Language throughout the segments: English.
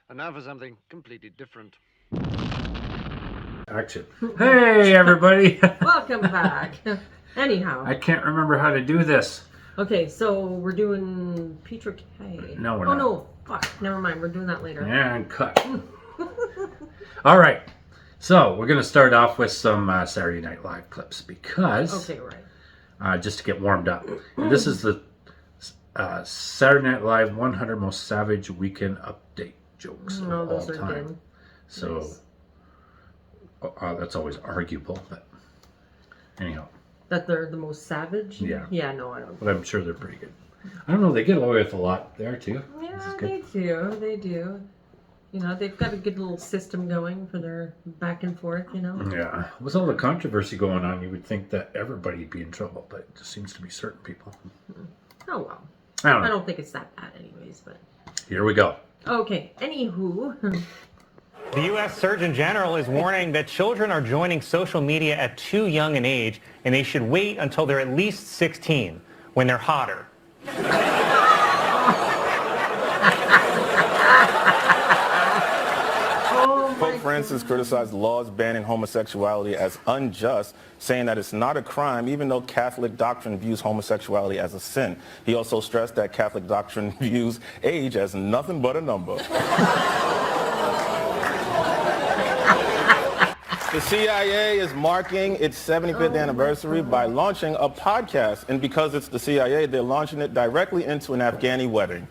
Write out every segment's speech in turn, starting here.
And now for something completely different. Action. Hey, everybody. Welcome back. Anyhow. I can't remember how to do this. Okay, so we're doing Peter K. No, we're not. Oh, no. Fuck. Never mind. We're doing that later. And cut. All right. So we're going to start off with some Saturday Night Live clips because... Okay, right. just to get warmed up. And this is the Saturday Night Live 100 Most Savage Weekend Update jokes of all time. Good. So nice. That's always arguable, but anyhow. That they're the most savage? Yeah. Yeah, no, I don't. But I'm sure they're pretty good. I don't know, they get away with a lot there too. Yeah, they do. They do. You know, they've got a good little system going for their back and forth, you know? Yeah. With all the controversy going on, you would think that everybody'd be in trouble, but it just seems to be certain people. Oh, well. I don't think it's that bad anyways, but... Here we go. Okay, anywho... The U.S. Surgeon General is warning that children are joining social media at too young an age, and they should wait until they're at least 16, when they're hotter. Pope Francis criticized laws banning homosexuality as unjust, saying that it's not a crime even though Catholic doctrine views homosexuality as a sin. He also stressed that Catholic doctrine views age as nothing but a number. The CIA is marking its 75th anniversary by launching a podcast, and because it's the CIA, they're launching it directly into an Afghani wedding.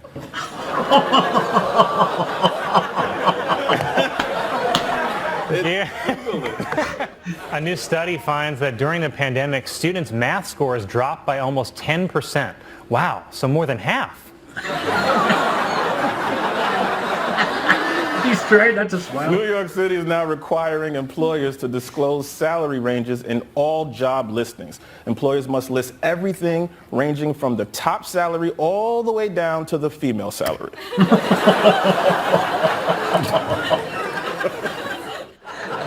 Yeah. A new study finds that during the pandemic, students' math scores dropped by almost 10%. Wow, so more than half. He's trying not to smile. New York City is now requiring employers to disclose salary ranges in all job listings. Employers must list everything ranging from the top salary all the way down to the female salary.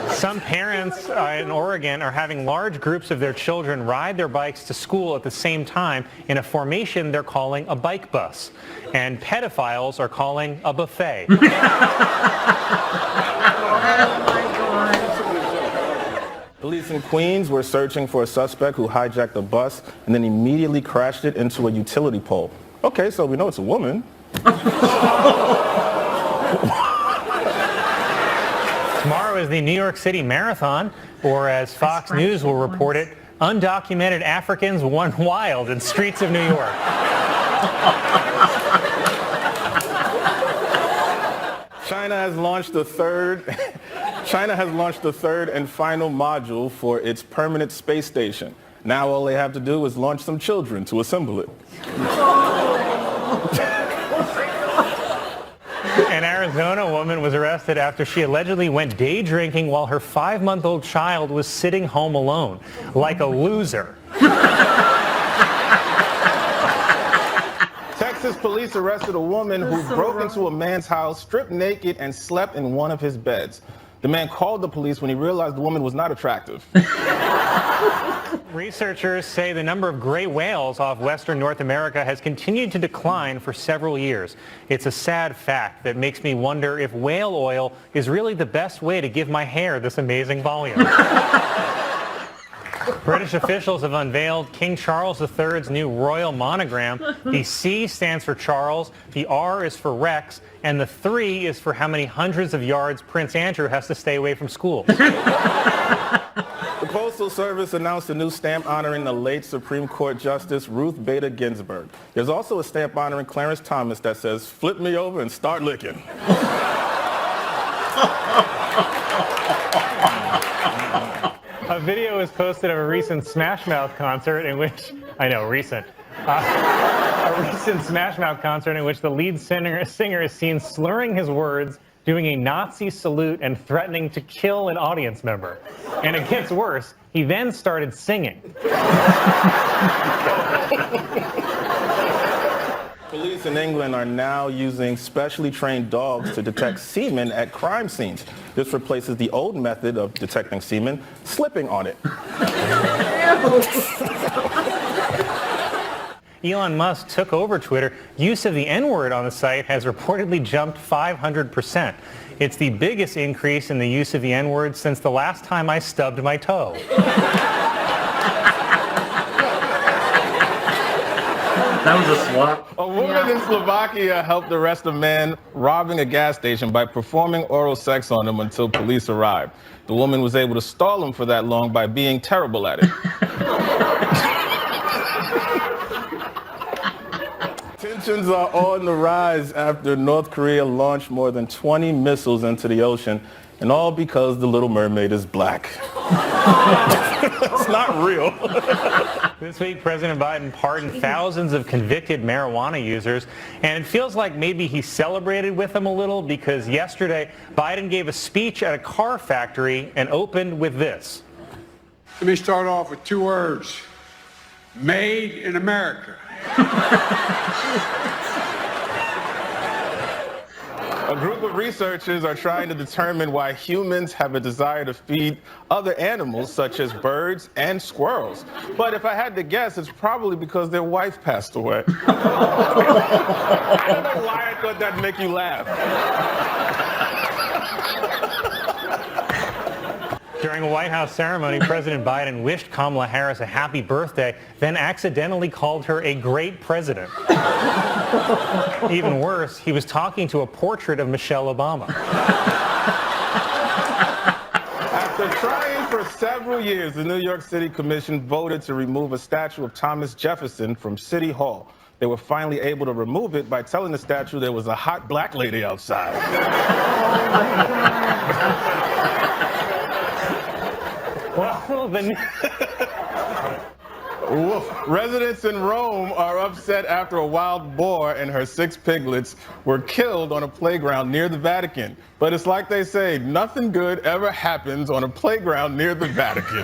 Some parents in Oregon are having large groups of their children ride their bikes to school at the same time in a formation they're calling a bike bus. And pedophiles are calling a buffet. Oh my God. Police in Queens were searching for a suspect who hijacked a bus and then immediately crashed it into a utility pole. Okay, so we know it's a woman. Tomorrow is the New York City Marathon, or as Fox News will report it, undocumented Africans run wild in streets of New York. China has launched the third and final module for its permanent space station. Now all they have to do is launch some children to assemble it. An Arizona woman was arrested after she allegedly went day drinking while her 5-month-old child was sitting home alone, like a loser. Texas police arrested a woman who broke into a man's house, stripped naked, and slept in one of his beds. The man called the police when he realized the woman was not attractive. Researchers say the number of gray whales off western North America has continued to decline for several years. It's a sad fact that makes me wonder if whale oil is really the best way to give my hair this amazing volume. British officials have unveiled King Charles III's new royal monogram. The C stands for Charles, the R is for Rex, and the 3 is for how many hundreds of yards Prince Andrew has to stay away from school. The Postal Service announced a new stamp honoring the late Supreme Court Justice Ruth Bader Ginsburg. There's also a stamp honoring Clarence Thomas that says, "Flip me over and start licking." A video was posted of a recent Smash Mouth concert in which, a recent Smash Mouth concert in which the lead singer is seen slurring his words, doing a Nazi salute, and threatening to kill an audience member. And it gets worse. He then started singing. Police in England are now using specially trained dogs to detect semen at crime scenes. This replaces the old method of detecting semen, slipping on it. Elon Musk took over Twitter, use of the N-word on the site has reportedly jumped 500%. It's the biggest increase in the use of the N-word since the last time I stubbed my toe. That was a swap. A woman in Slovakia helped arrest a man robbing a gas station by performing oral sex on him until police arrived. The woman was able to stall him for that long by being terrible at it. Tensions are on the rise after North Korea launched more than 20 missiles into the ocean, and all because the Little Mermaid is black. It's not real. This week, President Biden pardoned thousands of convicted marijuana users, and it feels like maybe he celebrated with them a little because yesterday, Biden gave a speech at a car factory and opened with this. Let me start off with 2 words. Made in America. A group of researchers are trying to determine why humans have a desire to feed other animals, such as birds and squirrels. But if I had to guess, it's probably because their wife passed away. I don't know why I thought that'd make you laugh. During a White House ceremony, President Biden wished Kamala Harris a happy birthday, then accidentally called her a great president. Even worse, he was talking to a portrait of Michelle Obama. After trying for several years, the New York City Commission voted to remove a statue of Thomas Jefferson from City Hall. They were finally able to remove it by telling the statue there was a hot black lady outside. Well, then... Residents in Rome are upset after a wild boar and her 6 piglets were killed on a playground near the Vatican. But it's like they say, nothing good ever happens on a playground near the Vatican.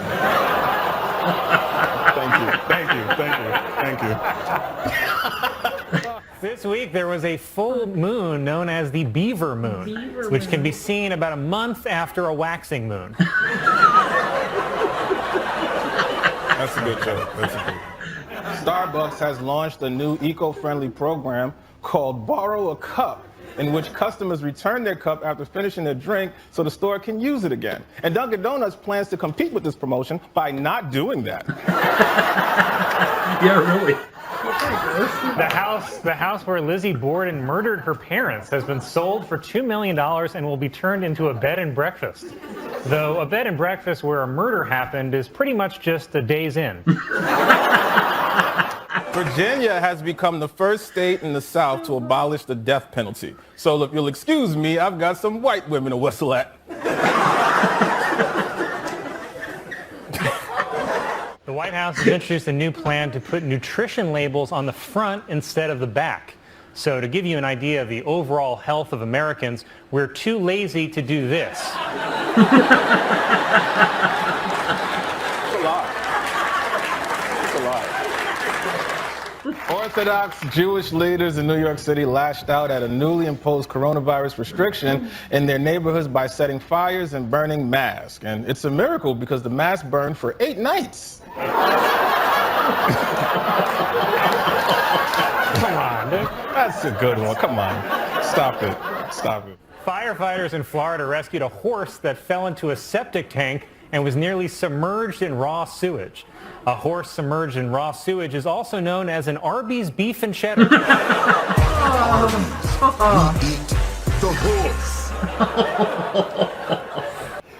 Thank you. This week, there was a full moon known as the Beaver Moon, which can be seen about a month after a waxing moon. That's a good joke. Starbucks has launched a new eco-friendly program called Borrow a Cup, in which customers return their cup after finishing their drink so the store can use it again. And Dunkin' Donuts plans to compete with this promotion by not doing that. Yeah, really. The house where Lizzie bored and murdered her parents has been sold for $2 million and will be turned into a bed and breakfast. Though a bed and breakfast where a murder happened is pretty much just a day's in. Virginia has become the first state in the South to abolish the death penalty. So if you'll excuse me, I've got some white women to whistle at. The White House has introduced a new plan to put nutrition labels on the front instead of the back. So to give you an idea of the overall health of Americans, we're too lazy to do this. It's a lot. Orthodox Jewish leaders in New York City lashed out at a newly imposed coronavirus restriction in their neighborhoods by setting fires and burning masks. And it's a miracle because the mask burned for 8 nights. Come on, dude. That's a good one. Come on. Stop it. Firefighters in Florida rescued a horse that fell into a septic tank and was nearly submerged in raw sewage. A horse submerged in raw sewage is also known as an Arby's beef and cheddar. The horse.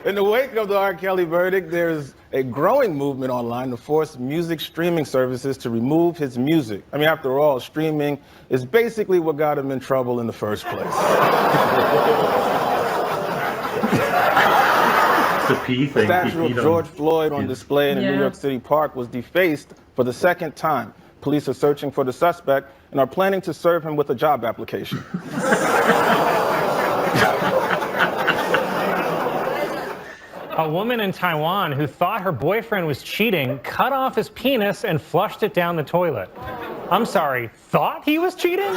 In the wake of the R. Kelly verdict, there's a growing movement online to force music streaming services to remove his music. I mean, after all, streaming is basically what got him in trouble in the first place. The P thing. The statue of George Floyd on display in a New York City park was defaced for the 2nd time. Police are searching for the suspect and are planning to serve him with a job application. A woman in Taiwan who thought her boyfriend was cheating cut off his penis and flushed it down the toilet. I'm sorry, thought he was cheating?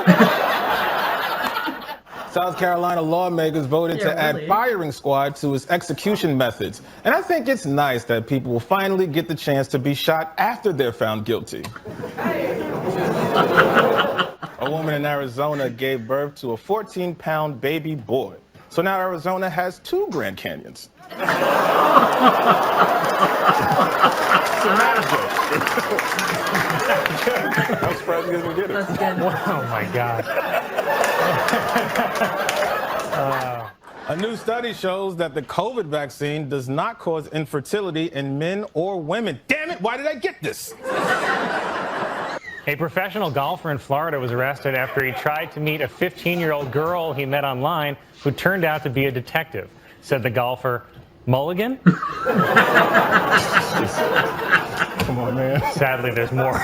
South Carolina lawmakers voted to add firing squad to its execution methods. And I think it's nice that people will finally get the chance to be shot after they're found guilty. A woman in Arizona gave birth to a 14-pound baby boy. So now Arizona has 2 Grand Canyons. I'm surprised you didn't get it. That's good. Oh my God. A new study shows that the COVID vaccine does not cause infertility in men or women. Damn it, why did I get this? A professional golfer in Florida was arrested after he tried to meet a 15-year-old girl he met online who turned out to be a detective. Said the golfer, Mulligan? Come on, man. Sadly, there's more.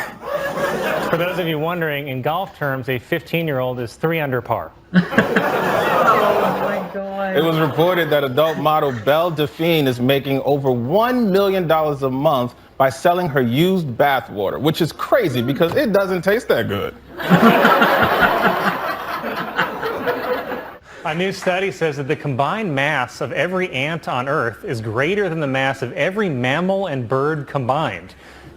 For those of you wondering, in golf terms, a 15-year-old is 3 under par. Oh my God. It was reported that adult model Belle Delphine is making over $1 million a month by selling her used bath water, which is crazy because it doesn't taste that good. A new study says that the combined mass of every ant on Earth is greater than the mass of every mammal and bird combined,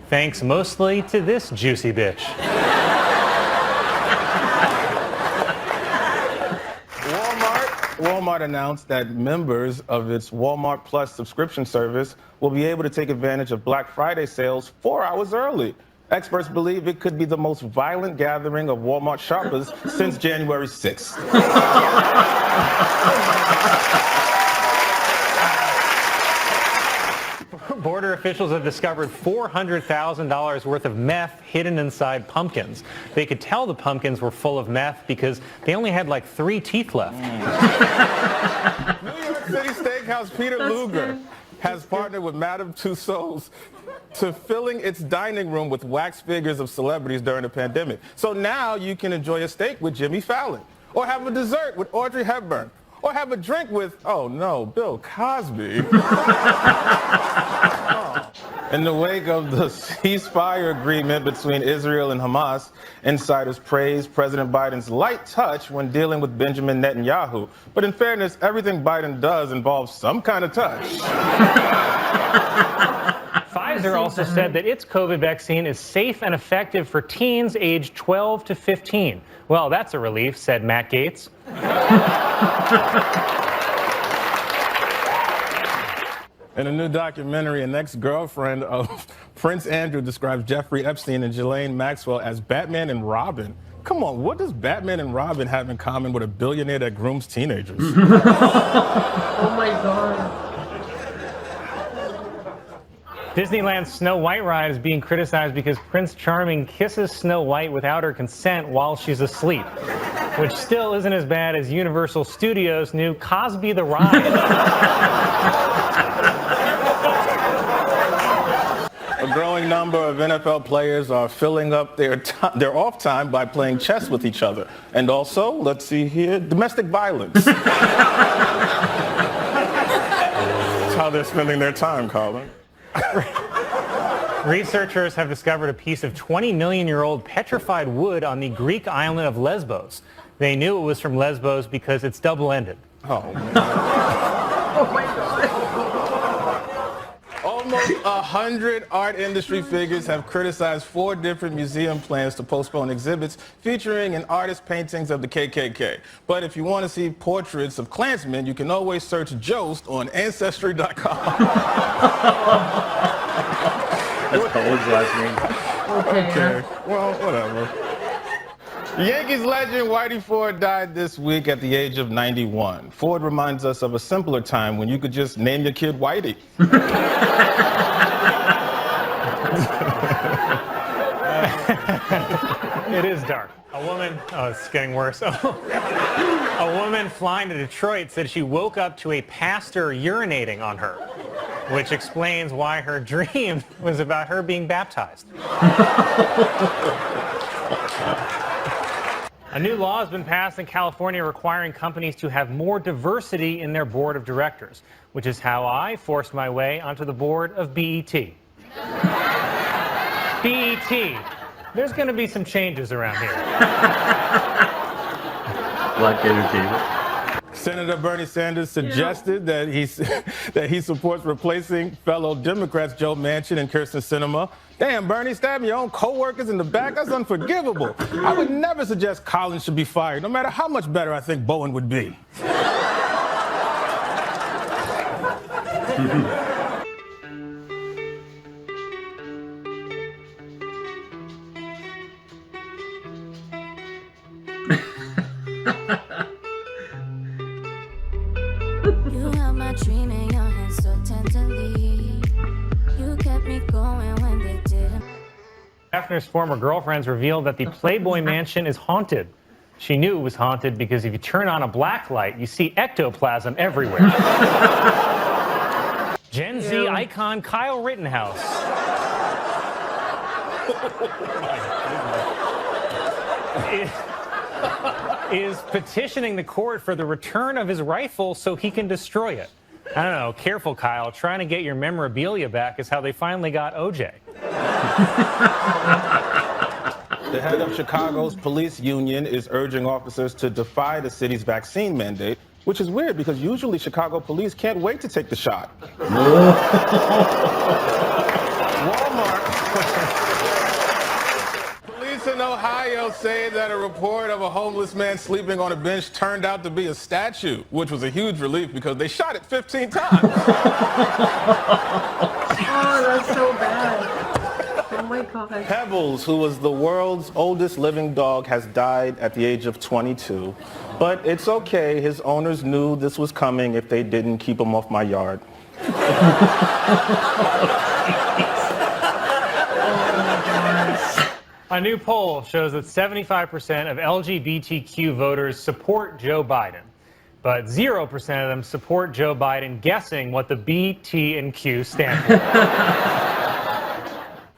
thanks mostly to this juicy bitch. Walmart announced that members of its Walmart Plus subscription service will be able to take advantage of Black Friday sales 4 hours early. Experts believe it could be the most violent gathering of Walmart shoppers since January 6th. Border officials have discovered $400,000 worth of meth hidden inside pumpkins. They could tell the pumpkins were full of meth because they only had like 3 teeth left. New York City Steakhouse Peter Luger has partnered with Madame Tussauds to filling its dining room with wax figures of celebrities during the pandemic. So now you can enjoy a steak with Jimmy Fallon, or have a dessert with Audrey Hepburn, or have a drink with, oh no, Bill Cosby. In the wake of the ceasefire agreement between Israel and Hamas, insiders praised President Biden's light touch when dealing with Benjamin Netanyahu. But in fairness, everything Biden does involves some kind of touch. Pfizer also said that its COVID vaccine is safe and effective for teens aged 12 to 15. Well, that's a relief, said Matt Gaetz. In a new documentary, an ex-girlfriend of Prince Andrew describes Jeffrey Epstein and Ghislaine Maxwell as Batman and Robin. Come on, what does Batman and Robin have in common with a billionaire that grooms teenagers? Oh my God. Disneyland's Snow White ride is being criticized because Prince Charming kisses Snow White without her consent while she's asleep, which still isn't as bad as Universal Studios' new Cosby the Ride. A growing number of NFL players are filling up their off time by playing chess with each other. And also, let's see here, domestic violence. That's how they're spending their time, Colin. Researchers have discovered a piece of 20-million-year-old petrified wood on the Greek island of Lesbos. They knew it was from Lesbos because it's double-ended. Oh, man. Oh my God. Almost 100 art industry figures have criticized 4 different museum plans to postpone exhibits featuring an artist's paintings of the KKK. But if you want to see portraits of Klansmen, you can always search Jost on Ancestry.com. That's Colin's last name. Okay, well, whatever. Yankees legend Whitey Ford died this week at the age of 91. Ford reminds us of a simpler time when you could just name your kid Whitey. It is dark. A woman, oh, it's getting worse. A woman flying to Detroit said she woke up to a pastor urinating on her, which explains why her dream was about her being baptized. A new law has been passed in California requiring companies to have more diversity in their board of directors, which is how I forced my way onto the board of BET. BET. There's going to be some changes around here. Black entertainment. Senator Bernie Sanders suggested that he supports replacing fellow Democrats Joe Manchin and Kyrsten Sinema. Damn, Bernie, stabbing your own co-workers in the back? That's unforgivable. I would never suggest Colin should be fired, no matter how much better I think Bowen would be. You held my dream in your hands so tenderly. You kept me going when they didn't. Hefner's former girlfriends revealed that the Playboy Mansion is haunted. She knew it was haunted because if you turn on a black light, you see ectoplasm everywhere. Gen Z icon Kyle Rittenhouse is petitioning the court for the return of his rifle so he can destroy it. I don't know, careful, Kyle. Trying to get your memorabilia back is how they finally got OJ. The head of Chicago's police union is urging officers to defy the city's vaccine mandate, which is weird because usually Chicago police can't wait to take the shot. Walmart. Police in Ohio say that a report of a homeless man sleeping on a bench turned out to be a statue, which was a huge relief because they shot it 15 times. Oh, that's so bad. Oh my God. Pebbles, who was the world's oldest living dog, has died at the age of 22. But it's okay. His owners knew this was coming if they didn't keep him off my yard. A new poll shows that 75% of LGBTQ voters support Joe Biden, but 0% of them support Joe Biden guessing what the B, T, and Q stand for.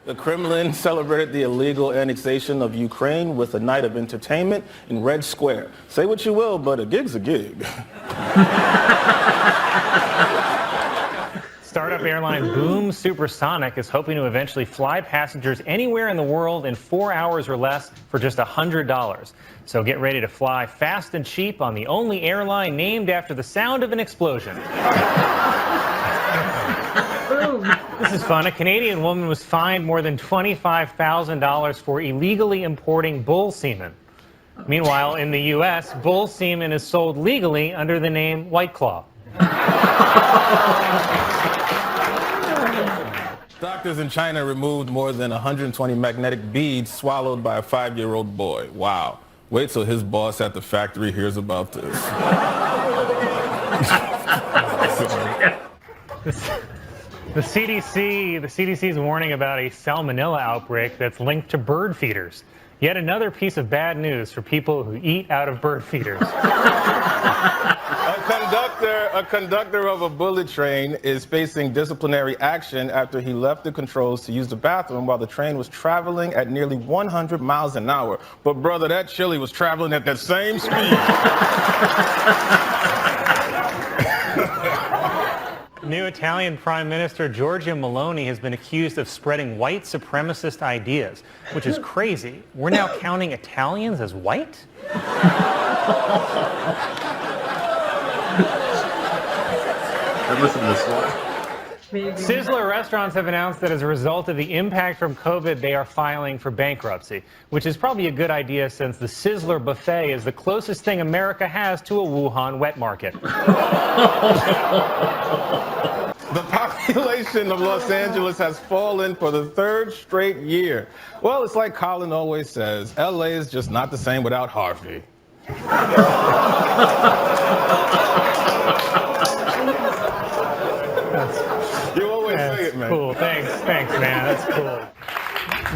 The Kremlin celebrated the illegal annexation of Ukraine with a night of entertainment in Red Square. Say what you will, but a gig's a gig. Startup airline Boom Supersonic is hoping to eventually fly passengers anywhere in the world in 4 hours or less for just $100. So get ready to fly fast and cheap on the only airline named after the sound of an explosion. This is fun. A Canadian woman was fined more than $25,000 for illegally importing bull semen. Meanwhile, in the U.S., bull semen is sold legally under the name White Claw. Doctors in China removed more than 120 magnetic beads swallowed by a 5-year-old boy. Wow. Wait till his boss at the factory hears about this. The CDC is warning about a salmonella outbreak that's linked to bird feeders. Yet another piece of bad news for people who eat out of bird feeders. A conductor of a bullet train is facing disciplinary action after he left the controls to use the bathroom while the train was traveling at nearly 100 miles an hour. But brother, that chili was traveling at that same speed. New Italian Prime Minister Giorgia Meloni has been accused of spreading white supremacist ideas, which is crazy. We're now counting Italians as white? Listen to this one. Sizzler restaurants have announced that as a result of the impact from COVID, they are filing for bankruptcy, which is probably a good idea since the Sizzler buffet is the closest thing America has to a Wuhan wet market. The population of Los Angeles has fallen for the 3rd straight year. Well, it's like Colin always says, LA is just not the same without Harvey. You always say it, man. Cool. Thanks, man. That's cool.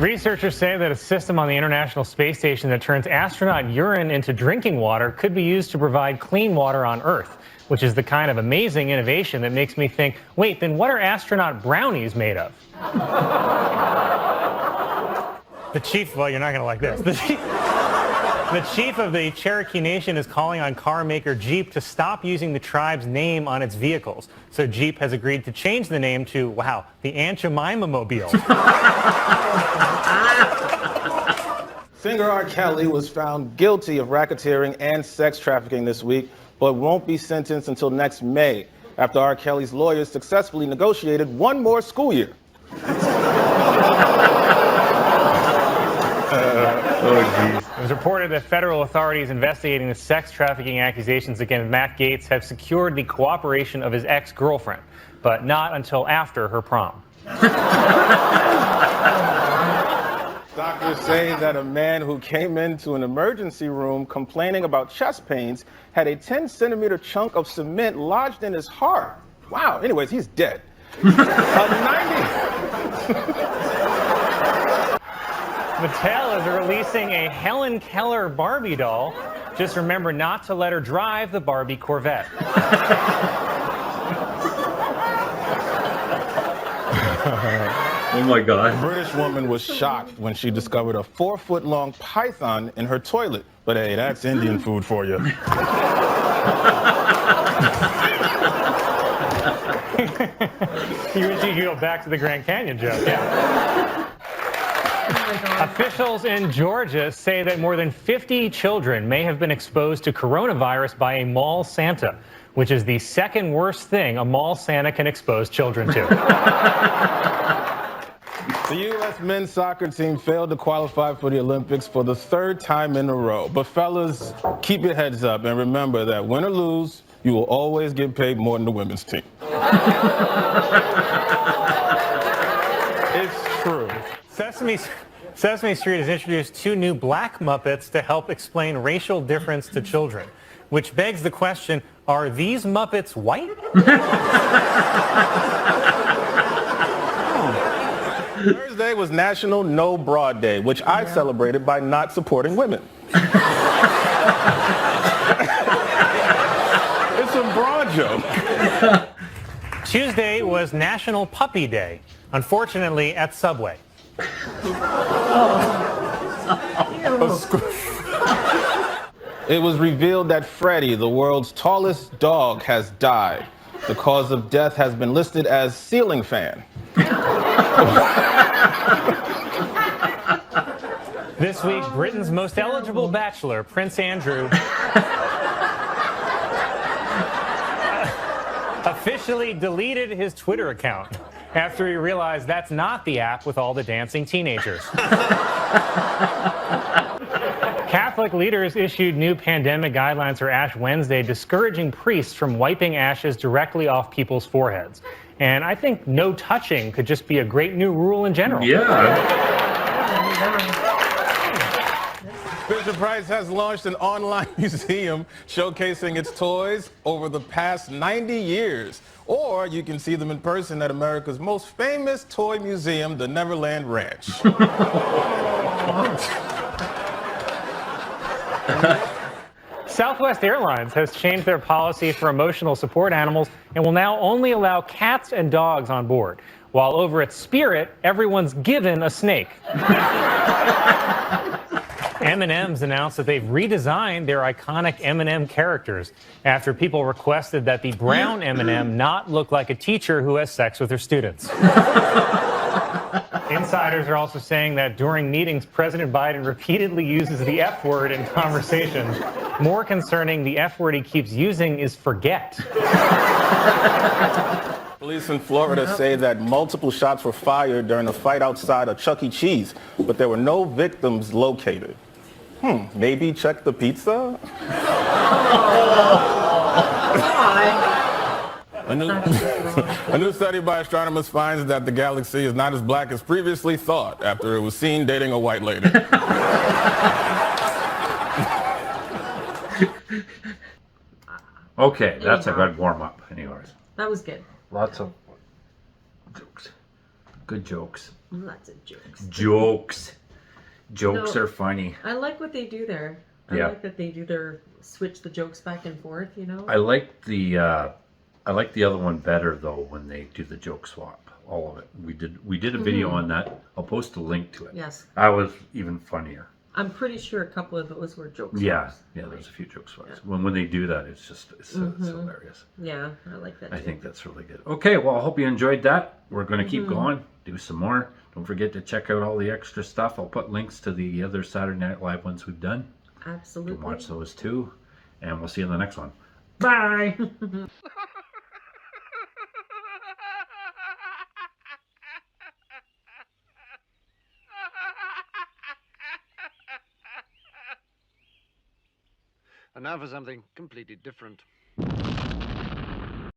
Researchers say that a system on the International Space Station that turns astronaut urine into drinking water could be used to provide clean water on Earth, which is the kind of amazing innovation that makes me think, wait, then what are astronaut brownies made of? The chief, well, you're not going to like this. The chief of the Cherokee Nation is calling on car maker Jeep to stop using the tribe's name on its vehicles. So Jeep has agreed to change the name to, wow, the Aunt Jemima Mobile. Singer R. Kelly was found guilty of racketeering and sex trafficking this week, but won't be sentenced until next May, after R. Kelly's lawyers successfully negotiated one more school year. It was reported that federal authorities investigating the sex trafficking accusations against Matt Gaetz have secured the cooperation of his ex-girlfriend, but not until after her prom. Doctors say that a man who came into an emergency room complaining about chest pains had a 10-centimeter chunk of cement lodged in his heart. Wow, anyways, he's dead. Mattel is releasing a Helen Keller Barbie doll. Just remember not to let her drive the Barbie Corvette. Oh my God. A British woman was shocked when she discovered a 4-foot-long python in her toilet. But hey, that's Indian food for you. You wish you could go back to the Grand Canyon joke. Yeah. Officials in Georgia say that more than 50 children may have been exposed to coronavirus by a mall Santa, which is the second worst thing a mall Santa can expose children to. The U.S. men's soccer team failed to qualify for the Olympics for the 3rd time in a row. But fellas, keep your heads up and remember that win or lose, you will always get paid more than the women's team. It's true. Sesame Street has introduced 2 new black Muppets to help explain racial difference to children, which begs the question, are these Muppets white? Thursday was National No Bra Day, which I celebrated by not supporting women. It's a bra joke. Tuesday was National Puppy Day, unfortunately at Subway. It was revealed that Freddie, the world's tallest dog, has died. The cause of death has been listed as ceiling fan. This week, Britain's most eligible bachelor, Prince Andrew, officially deleted his Twitter account after he realized that's not the app with all the dancing teenagers. Catholic leaders issued new pandemic guidelines for Ash Wednesday, discouraging priests from wiping ashes directly off people's foreheads. And I think no touching could just be a great new rule in general. Yeah. Fisher Price has launched an online museum showcasing its toys over the past 90 years. Or you can see them in person at America's most famous toy museum, the Neverland Ranch. Southwest Airlines has changed their policy for emotional support animals and will now only allow cats and dogs on board, while over at Spirit, everyone's given a snake. M&M's announced that they've redesigned their iconic M&M characters after people requested that the brown M&M not look like a teacher who has sex with her students. Insiders are also saying that during meetings, President Biden repeatedly uses the F word in conversations. More concerning, the F word he keeps using is forget. Police in Florida say that multiple shots were fired during a fight outside a Chuck E. Cheese, but there were no victims located. Maybe check the pizza? A new study by astronomers finds that the galaxy is not as black as previously thought after it was seen dating a white lady. Okay, that's a good warm-up anyways. That was good. Lots of jokes. Good jokes. Lots of jokes. Jokes No. are funny. I like what they do there. I like that they do their switch the jokes back and forth, you know? I like the other one better though when they do the joke swap. All of it. We did a video on that. I'll post a link to it. Yes. That was even funnier. I'm pretty sure a couple of those were jokes. Yeah, there's a few joke swaps. When they do that, it's hilarious. Yeah, I like that. I think that's really good. Okay, well, I hope you enjoyed that. We're going to keep going, do some more. Don't forget to check out all the extra stuff. I'll put links to the other Saturday Night Live ones we've done. Absolutely. You can watch those too. And we'll see you in the next one. Bye. And now for something completely different.